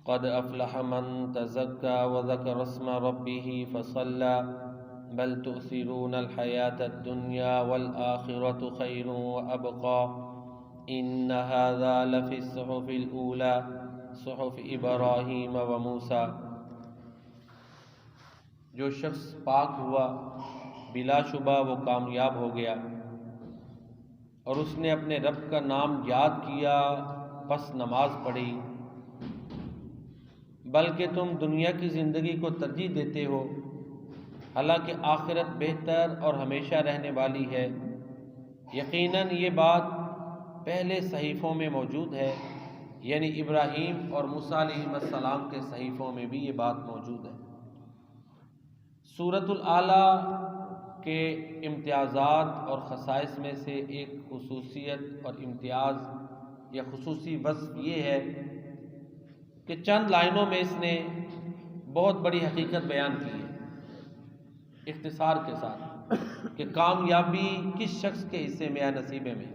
قد أفلح من تزكى وذكر اسم ربه فصلى بل تؤثرون الحياة الدنيا والآخرة خير وأبقى إن هذا لفي الصحف الأولى صحف إبراهيم وموسى۔ جو شخص پاک ہوا بلا شبہ وہ کامیاب ہو گیا، اور اس نے اپنے رب کا نام یاد کیا پس نماز پڑھی۔ بلکہ تم دنیا کی زندگی کو ترجیح دیتے ہو، حالانکہ آخرت بہتر اور ہمیشہ رہنے والی ہے۔ یقیناً یہ بات پہلے صحیفوں میں موجود ہے، یعنی ابراہیم اور موسیٰ علیہ السلام کے صحیفوں میں بھی یہ بات موجود ہے۔ سورۃ الاعلیٰ کے امتیازات اور خصائص میں سے ایک خصوصیت اور امتیاز یا خصوصی وصف یہ ہے کہ چند لائنوں میں اس نے بہت بڑی حقیقت بیان کی ہے اختصار کے ساتھ، کہ کامیابی کس شخص کے حصے میں یا نصیبے میں۔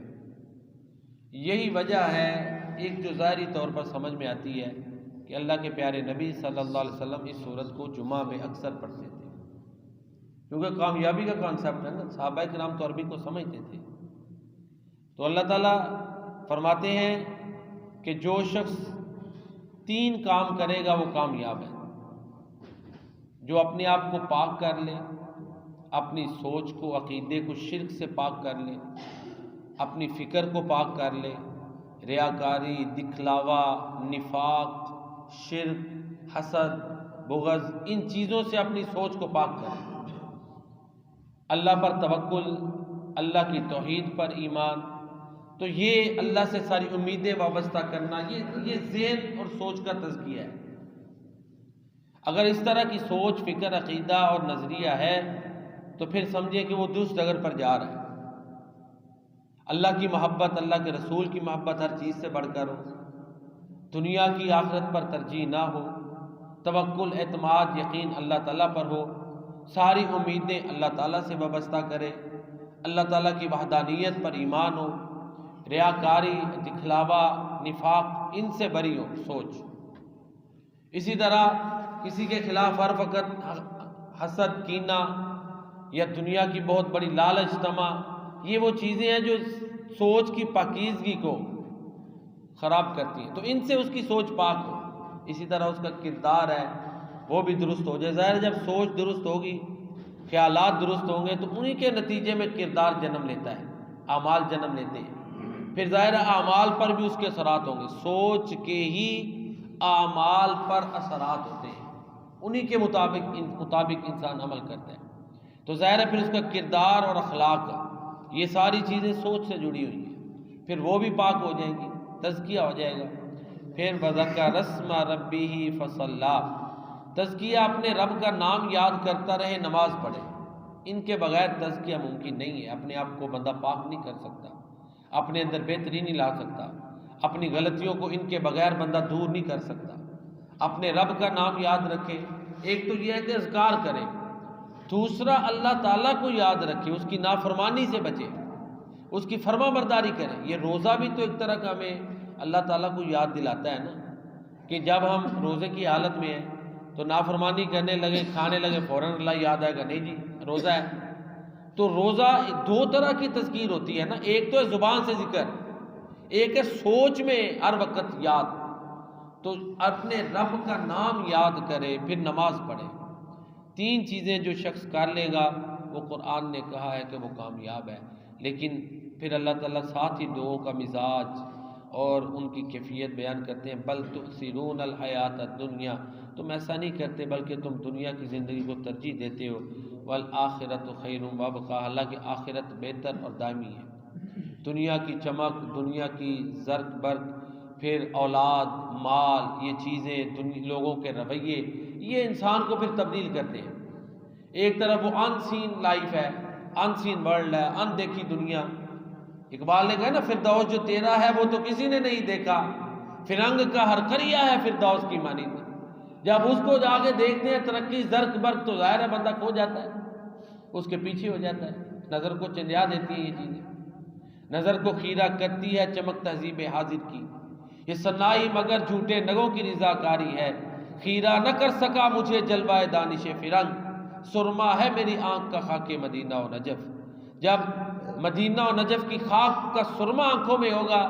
یہی وجہ ہے ایک جو ظاہری طور پر سمجھ میں آتی ہے کہ اللہ کے پیارے نبی صلی اللہ علیہ وسلم اس سورت کو جمعہ میں اکثر پڑھتے تھے، کیونکہ کامیابی کا کانسیپٹ ہے نا، صحابہ کرام تو عربی کو سمجھتے تھے۔ تو اللہ تعالیٰ فرماتے ہیں کہ جو شخص 3 کام کرے گا وہ کامیاب ہے۔ جو اپنے آپ کو پاک کر لے، اپنی سوچ کو، عقیدے کو شرک سے پاک کر لے، اپنی فکر کو پاک کر لے، ریاکاری، دکھلاوا، نفاق، شرک، حسد، بغض، ان چیزوں سے اپنی سوچ کو پاک کرے، اللہ پر توکل، اللہ کی توحید پر ایمان، تو یہ اللہ سے ساری امیدیں وابستہ کرنا، یہ ذہن اور سوچ کا تزکیہ ہے۔ اگر اس طرح کی سوچ، فکر، عقیدہ اور نظریہ ہے تو پھر سمجھے کہ وہ درست جگہ پر جا رہا ہے۔ اللہ کی محبت، اللہ کے رسول کی محبت ہر چیز سے بڑھ کر ہو، دنیا کی آخرت پر ترجیح نہ ہو، توکل، اعتماد، یقین اللہ تعالیٰ پر ہو، ساری امیدیں اللہ تعالیٰ سے وابستہ کرے، اللہ تعالیٰ کی وحدانیت پر ایمان ہو، ریاکاری، دکھلاوا، نفاق، ان سے بری ہو سوچ۔ اسی طرح کسی کے خلاف ہر وقت حسد، کینہ یا دنیا کی بہت بڑی لالچ، طمع، یہ وہ چیزیں ہیں جو سوچ کی پاکیزگی کو خراب کرتی ہیں، تو ان سے اس کی سوچ پاک ہو۔ اسی طرح اس کا کردار ہے وہ بھی درست ہو جائے۔ ظاہر جب سوچ درست ہوگی، خیالات درست ہوں گے تو انہی کے نتیجے میں کردار جنم لیتا ہے، اعمال جنم لیتے ہیں، پھر ظاہر اعمال پر بھی اس کے اثرات ہوں گے۔ سوچ کے ہی اعمال پر اثرات ہوتے ہیں، انہی کے مطابق انسان عمل کرتا ہے، تو ظاہر ہے پھر اس کا کردار اور اخلاق، یہ ساری چیزیں سوچ سے جڑی ہوئی ہیں، پھر وہ بھی پاک ہو جائیں گی، تزکیہ ہو جائے گا۔ پھر وَذَكَرَ اسْمَ رَبِّهِ فَصَلَّىٰ، تزکیہ اپنے رب کا نام یاد کرتا رہے، نماز پڑھے۔ ان کے بغیر تزکیہ ممکن نہیں ہے۔ اپنے آپ کو بندہ پاک نہیں کر سکتا، اپنے اندر بہتری نہیں لا سکتا، اپنی غلطیوں کو ان کے بغیر بندہ دور نہیں کر سکتا۔ اپنے رب کا نام یاد رکھے، ایک تو یہ ہے کہ اذکار کرے، دوسرا اللہ تعالیٰ کو یاد رکھے، اس کی نافرمانی سے بچے، اس کی فرما برداری کرے۔ یہ روزہ بھی تو ایک طرح کا ہمیں اللہ تعالیٰ کو یاد دلاتا ہے نا، کہ جب ہم روزے کی حالت میں ہیں تو نافرمانی کرنے لگے، کھانے لگے، فوراً اللہ یاد آئے گا، نہیں جی روزہ ہے۔ تو روزہ 2 طرح کی تذکیر ہوتی ہے نا، ایک تو ہے زبان سے ذکر، ایک ہے سوچ میں ہر وقت یاد۔ تو اپنے رب کا نام یاد کرے، پھر نماز پڑھے۔ 3 چیزیں جو شخص کر لے گا وہ قرآن نے کہا ہے کہ وہ کامیاب ہے۔ لیکن پھر اللہ تعالیٰ ساتھ ہی دعاؤں کا مزاج اور ان کی کیفیت بیان کرتے ہیں، بل تؤثرون الحیات الدنیا، تم ایسا نہیں کرتے بلکہ تم دنیا کی زندگی کو ترجیح دیتے ہو، والآخرۃ خیر وابقیٰ، حالانکہ آخرت بہتر اور دائمی ہے۔ دنیا کی چمک، دنیا کی زرق برق، پھر اولاد، مال، یہ چیزیں، لوگوں کے رویے، یہ انسان کو پھر تبدیل کرتے ہیں۔ ایک طرف وہ ان سین لائف ہے، ان سین ورلڈ ہے، ان دیکھی دنیا۔ اقبال نے کہا نا، فردوس جو تیرا ہے وہ تو کسی نے نہیں دیکھا، فرنگ کا ہر قریہ ہے فردوس کی مانند۔ جب اس کو جا کے دیکھتے ہیں ترقی، زرق برق، تو ظاہر ہے بندہ کھو جاتا ہے، اس کے پیچھے ہو جاتا ہے۔ نظر کو چندیا دیتی ہیں یہ چیزیں، نظر کو خیرہ کرتی ہے چمک تہذیب حاضر کی۔ یہ سنائی مگر جھوٹے نگوں کی رضاکاری ہے، خیرہ نہ کر سکا مجھے جلوہ دانش فرنگ، سرما ہے میری آنکھ کا خاک مدینہ و نجف۔ جب مدینہ و نجف کی خاک کا سرما آنکھوں میں ہوگا،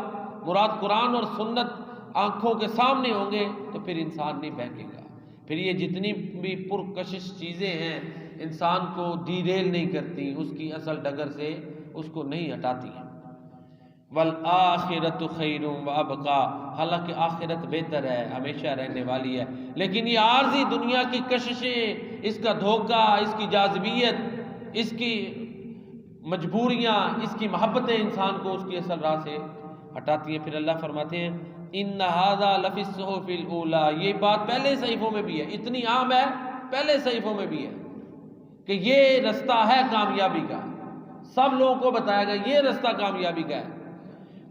مراد قرآن اور سنت آنکھوں کے سامنے ہوں گے، تو پھر انسان نہیں بہکے گا۔ پھر یہ جتنی بھی پرکشش چیزیں ہیں انسان کو ڈیریل نہیں کرتی، اس کی اصل ڈگر سے اس کو نہیں ہٹاتی ہیں۔ والآخرۃ خیر وابقا، حالانکہ آخرت بہتر ہے، ہمیشہ رہنے والی ہے، لیکن یہ عارضی دنیا کی کششیں، اس کا دھوکہ، اس کی جاذبیت، اس کی مجبوریاں، اس کی محبتیں انسان کو اس کی اصل راہ سے ہٹاتی ہیں۔ پھر اللہ فرماتے ہیں ان ھذا لفی الصحف الاولی، یہ بات پہلے صحیفوں میں بھی ہے، اتنی عام ہے پہلے صحیفوں میں بھی ہے کہ یہ رستہ ہے کامیابی کا، سب لوگوں کو بتایا گیا یہ رستہ کامیابی کا ہے۔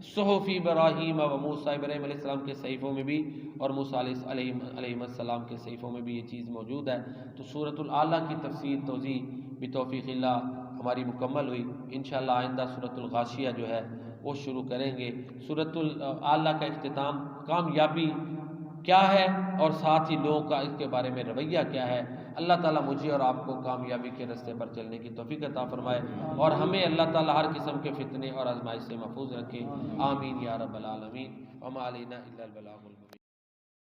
صحف ابراہیم و موسیٰ، ابراہیم علیہ السلام کے صحیفوں میں بھی اور موسیٰ علیہ السلام کے صحیفوں میں بھی یہ چیز موجود ہے۔ تو سورۃ الاعلیٰ کی تفسیر توضیح بتوفیق اللہ ہماری مکمل ہوئی، انشاءاللہ آئندہ سورۃ الغاشیہ جو ہے وہ شروع کریں گے۔ سورۃ الاعلیٰ کا اختتام کامیابی کیا ہے اور ساتھ ہی لوگوں کا اس کے بارے میں رویہ کیا ہے۔ اللہ تعالیٰ مجھے اور آپ کو کامیابی کے راستے پر چلنے کی توفیق عطا فرمائے، اور ہمیں اللہ تعالیٰ ہر قسم کے فتنے اور آزمائش سے محفوظ رکھے، آمین یا رب العالمین۔ وما علینا الا البلاغ المبین۔